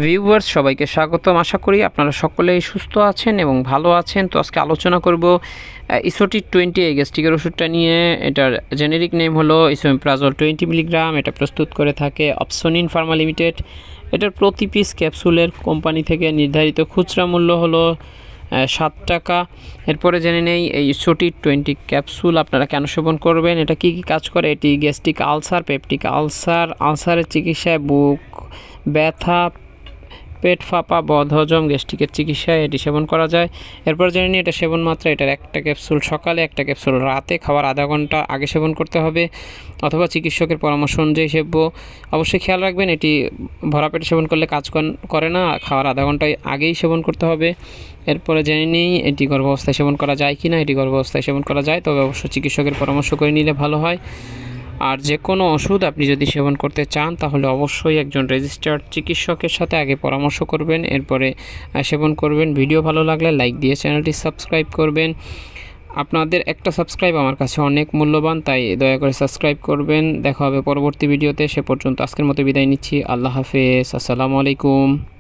Viewers সবাইকে স্বাগতম। আশা করি আপনারা সকলেই সুস্থ আছেন এবং ভালো আছেন। তো আজকে আলোচনা করব ইসোটি 20 এই গ্যাস্ট্রিকের ওষুধটা নিয়ে। এটার জেনেরিক নেম হলো ইসোমেপ্রাজল 20 মিলিগ্রাম। এটা প্রস্তুত করে থাকে অপসনিন ফার্মা লিমিটেড। এটার প্রতি পিস ক্যাপসুলের কোম্পানি থেকে নির্ধারিত খুচরা মূল্য হলো 7 টাকা। এরপরে জেনে নেই এই ইসোটি 20 ক্যাপসুল আপনারা কেন সেবন করবেন, এটা কি কি কাজ করে। এটি গ্যাস্ট্রিক আলসার, পেপটিক আলসার, আলসারের চিকিৎসায়, বুক ব্যথা, পেট ফাঁপা, বদহজম, গ্যাস্ট্রিকের চিকিৎসায় এটি সেবন করা যায়। এরপর জেনে নিই এটা সেবন মাত্রা। এটার একটা ক্যাপসুল সকালে, একটা ক্যাপসুল রাতে, খাওয়ার আধা ঘন্টা আগে সেবন করতে হবে অথবা চিকিৎসকের পরামর্শ অনুযায়ী সেবব। অবশ্যই খেয়াল রাখবেন এটি ভরা পেটে সেবন করলে কাজ করে না, খাওয়ার আধা ঘন্টায় আগেই সেবন করতে হবে। এরপরে জেনে নিই এটি গর্ভাবস্থায় সেবন করা যায় কি না। এটি গর্ভাবস্থায় সেবন করা যায়, তবে অবশ্যই চিকিৎসকের পরামর্শ করে নিলে ভালো হয়। আর যে কোনো ওষুধ আপনি যদি সেবন করতে চান তাহলে অবশ্যই একজন রেজিস্টার্ড চিকিৎসকের সাথে আগে পরামর্শ করবেন, এরপরে সেবন করবেন। ভিডিও ভালো লাগলে লাইক দিয়ে চ্যানেলটি সাবস্ক্রাইব করবেন। আপনাদের একটা সাবস্ক্রাইব আমার কাছে অনেক মূল্যবান, তাই দয়া করে সাবস্ক্রাইব করবেন। দেখা হবে পরবর্তী ভিডিওতে। সে পর্যন্ত আজকের মতো বিদায় নিচ্ছি। আল্লাহ হাফেজ। আসসালামু আলাইকুম।